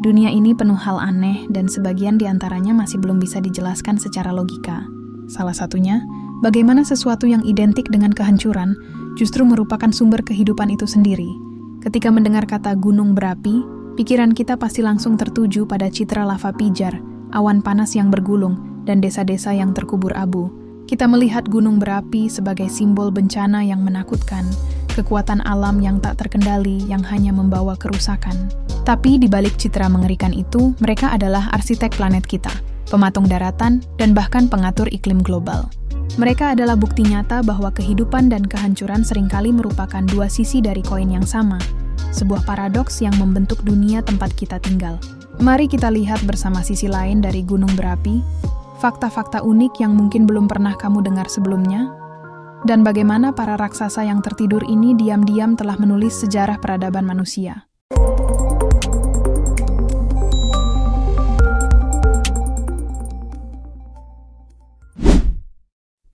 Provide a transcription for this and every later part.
Dunia ini penuh hal aneh dan sebagian diantaranya masih belum bisa dijelaskan secara logika. Salah satunya, bagaimana sesuatu yang identik dengan kehancuran justru merupakan sumber kehidupan itu sendiri. Ketika mendengar kata gunung berapi, pikiran kita pasti langsung tertuju pada citra lava pijar, awan panas yang bergulung, dan desa-desa yang terkubur abu. Kita melihat gunung berapi sebagai simbol bencana yang menakutkan, kekuatan alam yang tak terkendali yang hanya membawa kerusakan. Tapi di balik citra mengerikan itu, mereka adalah arsitek planet kita, pematung daratan, dan bahkan pengatur iklim global. Mereka adalah bukti nyata bahwa kehidupan dan kehancuran seringkali merupakan dua sisi dari koin yang sama, sebuah paradoks yang membentuk dunia tempat kita tinggal. Mari kita lihat bersama sisi lain dari gunung berapi, fakta-fakta unik yang mungkin belum pernah kamu dengar sebelumnya, dan bagaimana para raksasa yang tertidur ini diam-diam telah menulis sejarah peradaban manusia.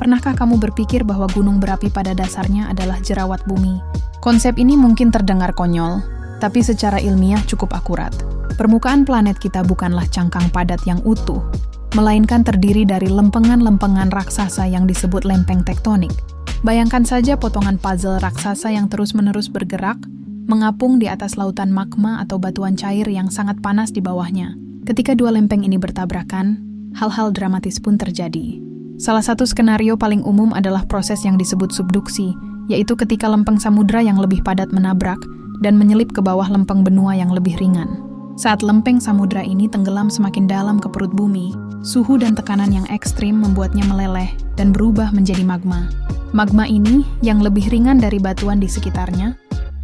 Pernahkah kamu berpikir bahwa gunung berapi pada dasarnya adalah jerawat bumi? Konsep ini mungkin terdengar konyol, tapi secara ilmiah cukup akurat. Permukaan planet kita bukanlah cangkang padat yang utuh, melainkan terdiri dari lempengan-lempengan raksasa yang disebut lempeng tektonik. Bayangkan saja potongan puzzle raksasa yang terus-menerus bergerak, mengapung di atas lautan magma atau batuan cair yang sangat panas di bawahnya. Ketika dua lempeng ini bertabrakan, hal-hal dramatis pun terjadi. Salah satu skenario paling umum adalah proses yang disebut subduksi, yaitu ketika lempeng samudra yang lebih padat menabrak dan menyelip ke bawah lempeng benua yang lebih ringan. Saat lempeng samudra ini tenggelam semakin dalam ke perut bumi, suhu dan tekanan yang ekstrim membuatnya meleleh dan berubah menjadi magma. Magma ini, yang lebih ringan dari batuan di sekitarnya,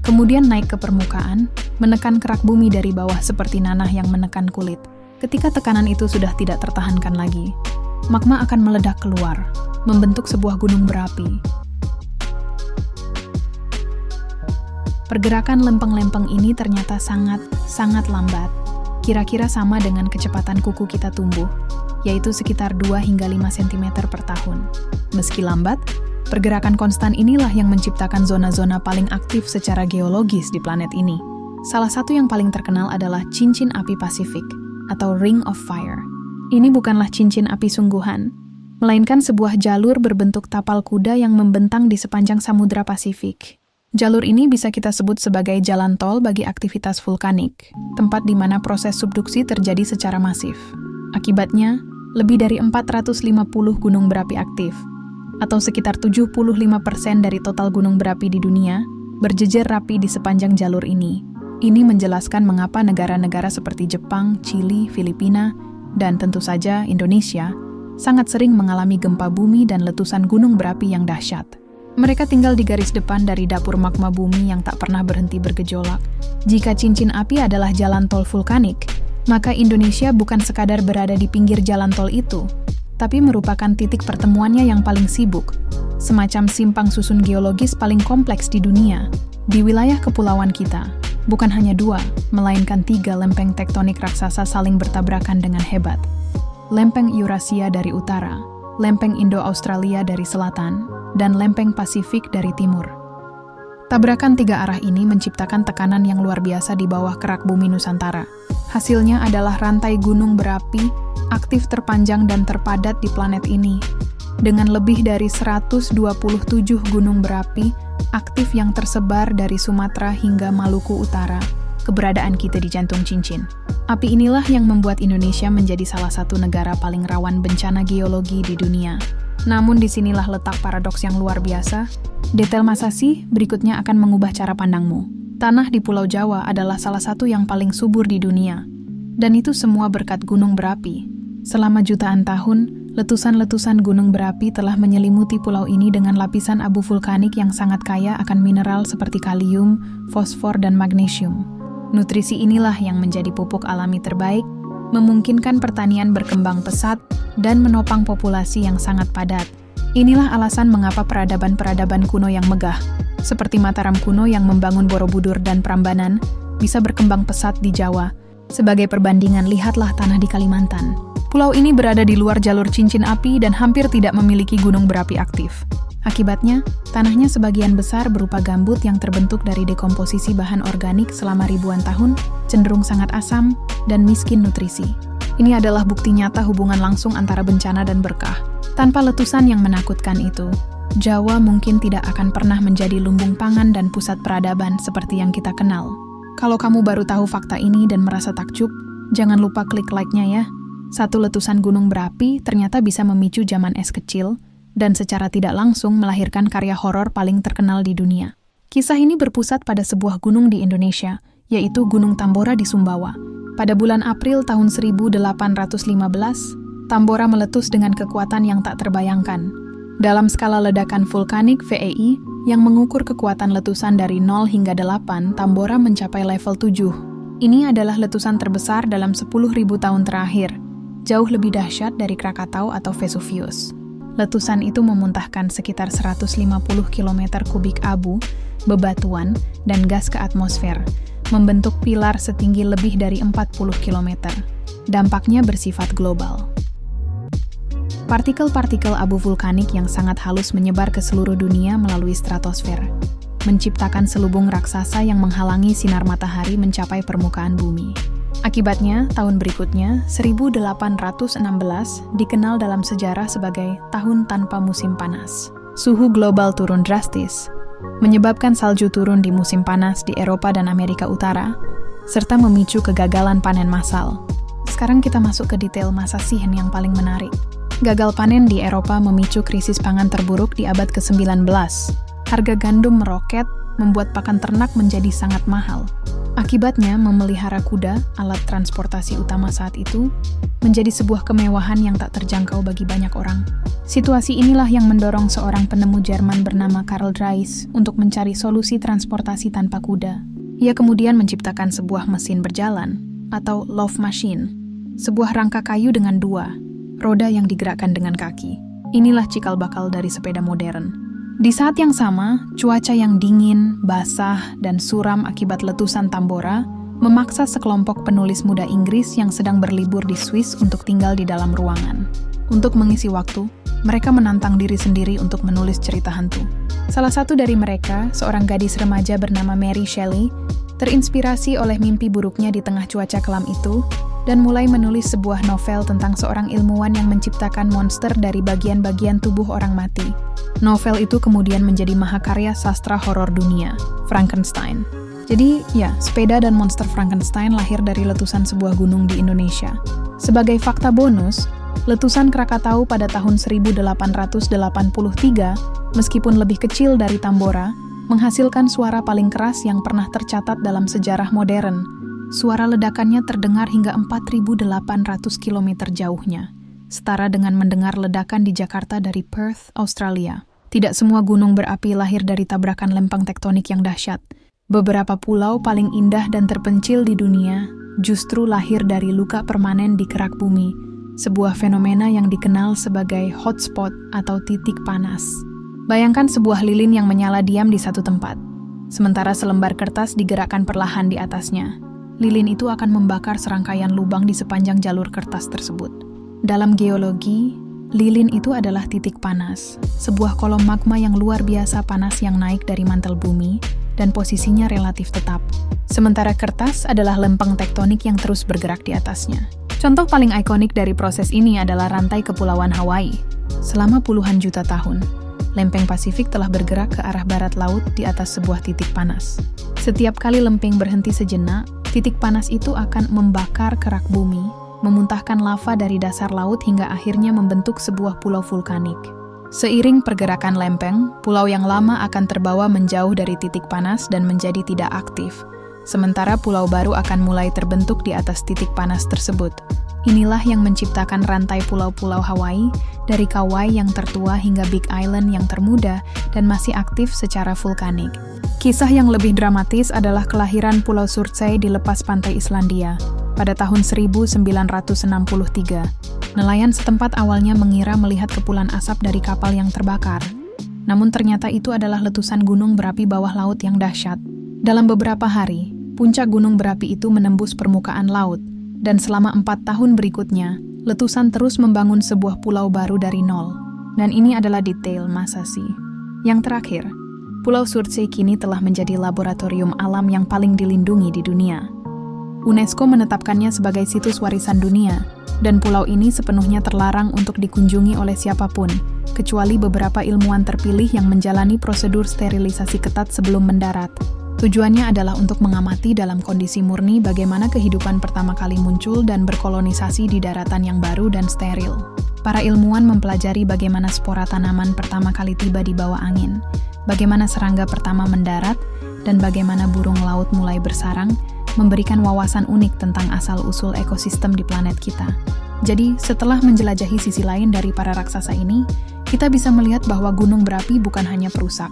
kemudian naik ke permukaan, menekan kerak bumi dari bawah seperti nanah yang menekan kulit. Ketika tekanan itu sudah tidak tertahankan lagi, magma akan meledak keluar, membentuk sebuah gunung berapi. Pergerakan lempeng-lempeng ini ternyata sangat lambat, kira-kira sama dengan kecepatan kuku kita tumbuh, yaitu sekitar 2 hingga 5 cm per tahun. Meski lambat, pergerakan konstan inilah yang menciptakan zona-zona paling aktif secara geologis di planet ini. Salah satu yang paling terkenal adalah cincin api Pasifik, atau Ring of Fire. Ini bukanlah cincin api sungguhan, melainkan sebuah jalur berbentuk tapal kuda yang membentang di sepanjang Samudra Pasifik. Jalur ini bisa kita sebut sebagai jalan tol bagi aktivitas vulkanik, tempat di mana proses subduksi terjadi secara masif. Akibatnya, lebih dari 450 gunung berapi aktif, atau sekitar 75% dari total gunung berapi di dunia, berjejer rapi di sepanjang jalur ini. Ini menjelaskan mengapa negara-negara seperti Jepang, Chili, Filipina, dan tentu saja Indonesia, sangat sering mengalami gempa bumi dan letusan gunung berapi yang dahsyat. Mereka tinggal di garis depan dari dapur magma bumi yang tak pernah berhenti bergejolak. Jika cincin api adalah jalan tol vulkanik, maka Indonesia bukan sekadar berada di pinggir jalan tol itu, tapi merupakan titik pertemuannya yang paling sibuk, semacam simpang susun geologis paling kompleks di dunia. Di wilayah kepulauan kita, bukan hanya 2, melainkan 3 lempeng tektonik raksasa saling bertabrakan dengan hebat. Lempeng Eurasia dari utara, lempeng Indo-Australia dari selatan, dan lempeng Pasifik dari timur. Tabrakan 3 arah ini menciptakan tekanan yang luar biasa di bawah kerak bumi Nusantara. Hasilnya adalah rantai gunung berapi aktif terpanjang dan terpadat di planet ini, dengan lebih dari 127 gunung berapi aktif yang tersebar dari Sumatera hingga Maluku Utara. Keberadaan kita di jantung cincin. Api inilah yang membuat Indonesia menjadi salah satu negara paling rawan bencana geologi di dunia. Namun disinilah letak paradoks yang luar biasa. Detail masa sih berikutnya akan mengubah cara pandangmu. Tanah di Pulau Jawa adalah salah satu yang paling subur di dunia. Dan itu semua berkat gunung berapi. Selama jutaan tahun, letusan-letusan gunung berapi telah menyelimuti pulau ini dengan lapisan abu vulkanik yang sangat kaya akan mineral seperti kalium, fosfor, dan magnesium. Nutrisi inilah yang menjadi pupuk alami terbaik, memungkinkan pertanian berkembang pesat, dan menopang populasi yang sangat padat. Inilah alasan mengapa peradaban-peradaban kuno yang megah, seperti Mataram kuno yang membangun Borobudur dan Prambanan, bisa berkembang pesat di Jawa. Sebagai perbandingan, lihatlah tanah di Kalimantan. Pulau ini berada di luar jalur cincin api dan hampir tidak memiliki gunung berapi aktif. Akibatnya, tanahnya sebagian besar berupa gambut yang terbentuk dari dekomposisi bahan organik selama ribuan tahun, cenderung sangat asam, dan miskin nutrisi. Ini adalah bukti nyata hubungan langsung antara bencana dan berkah. Tanpa letusan yang menakutkan itu, Jawa mungkin tidak akan pernah menjadi lumbung pangan dan pusat peradaban seperti yang kita kenal. Kalau kamu baru tahu fakta ini dan merasa takjub, jangan lupa klik like-nya ya. Satu letusan gunung berapi ternyata bisa memicu zaman es kecil, dan secara tidak langsung melahirkan karya horor paling terkenal di dunia. Kisah ini berpusat pada sebuah gunung di Indonesia, yaitu Gunung Tambora di Sumbawa. Pada bulan April tahun 1815, Tambora meletus dengan kekuatan yang tak terbayangkan. Dalam skala ledakan vulkanik VEI, yang mengukur kekuatan letusan dari 0 hingga 8, Tambora mencapai level 7. Ini adalah letusan terbesar dalam 10.000 tahun terakhir, jauh lebih dahsyat dari Krakatau atau Vesuvius. Letusan itu memuntahkan sekitar 150 km kubik abu, bebatuan, dan gas ke atmosfer, membentuk pilar setinggi lebih dari 40 km. Dampaknya bersifat global. Partikel-partikel abu vulkanik yang sangat halus menyebar ke seluruh dunia melalui stratosfer, menciptakan selubung raksasa yang menghalangi sinar matahari mencapai permukaan bumi. Akibatnya, tahun berikutnya, 1816, dikenal dalam sejarah sebagai tahun tanpa musim panas. Suhu global turun drastis, menyebabkan salju turun di musim panas di Eropa dan Amerika Utara, serta memicu kegagalan panen massal. Sekarang kita masuk ke detail masa Sihn yang paling menarik. Gagal panen di Eropa memicu krisis pangan terburuk di abad ke-19. Harga gandum meroket, membuat pakan ternak menjadi sangat mahal. Akibatnya, memelihara kuda, alat transportasi utama saat itu, menjadi sebuah kemewahan yang tak terjangkau bagi banyak orang. Situasi inilah yang mendorong seorang penemu Jerman bernama Karl Drais untuk mencari solusi transportasi tanpa kuda. Ia kemudian menciptakan sebuah mesin berjalan, atau Lauf Machine, sebuah rangka kayu dengan 2 roda yang digerakkan dengan kaki. Inilah cikal bakal dari sepeda modern. Di saat yang sama, cuaca yang dingin, basah, dan suram akibat letusan Tambora memaksa sekelompok penulis muda Inggris yang sedang berlibur di Swiss untuk tinggal di dalam ruangan. Untuk mengisi waktu, mereka menantang diri sendiri untuk menulis cerita hantu. Salah satu dari mereka, seorang gadis remaja bernama Mary Shelley, terinspirasi oleh mimpi buruknya di tengah cuaca kelam itu, dan mulai menulis sebuah novel tentang seorang ilmuwan yang menciptakan monster dari bagian-bagian tubuh orang mati. Novel itu kemudian menjadi mahakarya sastra horor dunia, Frankenstein. Jadi, ya, sepeda dan monster Frankenstein lahir dari letusan sebuah gunung di Indonesia. Sebagai fakta bonus, letusan Krakatau pada tahun 1883, meskipun lebih kecil dari Tambora, menghasilkan suara paling keras yang pernah tercatat dalam sejarah modern. Suara ledakannya terdengar hingga 4.800 km jauhnya, setara dengan mendengar ledakan di Jakarta dari Perth, Australia. Tidak semua gunung berapi lahir dari tabrakan lempeng tektonik yang dahsyat. Beberapa pulau paling indah dan terpencil di dunia justru lahir dari luka permanen di kerak bumi, sebuah fenomena yang dikenal sebagai hotspot atau titik panas. Bayangkan sebuah lilin yang menyala diam di satu tempat, sementara selembar kertas digerakkan perlahan di atasnya. Lilin itu akan membakar serangkaian lubang di sepanjang jalur kertas tersebut. Dalam geologi, lilin itu adalah titik panas, sebuah kolom magma yang luar biasa panas yang naik dari mantel bumi dan posisinya relatif tetap. Sementara kertas adalah lempeng tektonik yang terus bergerak di atasnya. Contoh paling ikonik dari proses ini adalah rantai kepulauan Hawaii. Selama puluhan juta tahun, lempeng Pasifik telah bergerak ke arah barat laut di atas sebuah titik panas. Setiap kali lempeng berhenti sejenak, titik panas itu akan membakar kerak bumi, memuntahkan lava dari dasar laut hingga akhirnya membentuk sebuah pulau vulkanik. Seiring pergerakan lempeng, pulau yang lama akan terbawa menjauh dari titik panas dan menjadi tidak aktif, sementara pulau baru akan mulai terbentuk di atas titik panas tersebut. Inilah yang menciptakan rantai pulau-pulau Hawaii, dari Kauai yang tertua hingga Big Island yang termuda dan masih aktif secara vulkanik. Kisah yang lebih dramatis adalah kelahiran Pulau Surtsey di lepas pantai Islandia pada tahun 1963. Nelayan setempat awalnya mengira melihat kepulan asap dari kapal yang terbakar. Namun ternyata itu adalah letusan gunung berapi bawah laut yang dahsyat. Dalam beberapa hari, puncak gunung berapi itu menembus permukaan laut, dan selama 4 tahun berikutnya, letusan terus membangun sebuah pulau baru dari nol. Dan ini adalah detail masa Sih. Yang terakhir, Pulau Surtsey kini telah menjadi laboratorium alam yang paling dilindungi di dunia. UNESCO menetapkannya sebagai situs warisan dunia, dan pulau ini sepenuhnya terlarang untuk dikunjungi oleh siapapun, kecuali beberapa ilmuwan terpilih yang menjalani prosedur sterilisasi ketat sebelum mendarat. Tujuannya adalah untuk mengamati dalam kondisi murni bagaimana kehidupan pertama kali muncul dan berkolonisasi di daratan yang baru dan steril. Para ilmuwan mempelajari bagaimana spora tanaman pertama kali tiba di bawah angin, bagaimana serangga pertama mendarat, dan bagaimana burung laut mulai bersarang, memberikan wawasan unik tentang asal-usul ekosistem di planet kita. Jadi, setelah menjelajahi sisi lain dari para raksasa ini, kita bisa melihat bahwa gunung berapi bukan hanya perusak.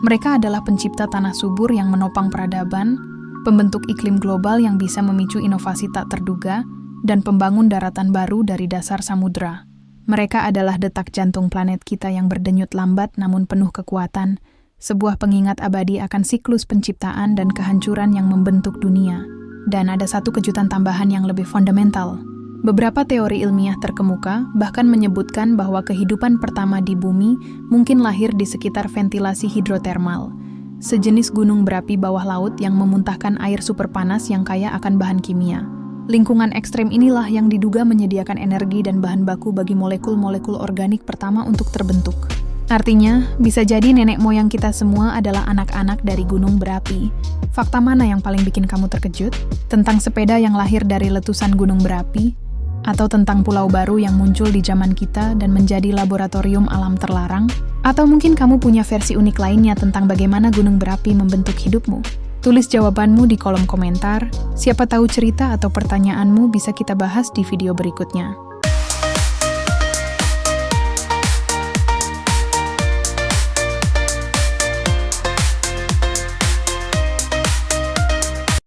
Mereka adalah pencipta tanah subur yang menopang peradaban, pembentuk iklim global yang bisa memicu inovasi tak terduga, dan pembangun daratan baru dari dasar samudera. Mereka adalah detak jantung planet kita yang berdenyut lambat namun penuh kekuatan, sebuah pengingat abadi akan siklus penciptaan dan kehancuran yang membentuk dunia. Dan ada satu kejutan tambahan yang lebih fundamental. Beberapa teori ilmiah terkemuka bahkan menyebutkan bahwa kehidupan pertama di bumi mungkin lahir di sekitar ventilasi hidrotermal, sejenis gunung berapi bawah laut yang memuntahkan air super panas yang kaya akan bahan kimia. Lingkungan ekstrem inilah yang diduga menyediakan energi dan bahan baku bagi molekul-molekul organik pertama untuk terbentuk. Artinya, bisa jadi nenek moyang kita semua adalah anak-anak dari gunung berapi. Fakta mana yang paling bikin kamu terkejut? Tentang sepeda yang lahir dari letusan gunung berapi? Atau tentang pulau baru yang muncul di zaman kita dan menjadi laboratorium alam terlarang? Atau mungkin kamu punya versi unik lainnya tentang bagaimana gunung berapi membentuk hidupmu? Tulis jawabanmu di kolom komentar. Siapa tahu cerita atau pertanyaanmu bisa kita bahas di video berikutnya.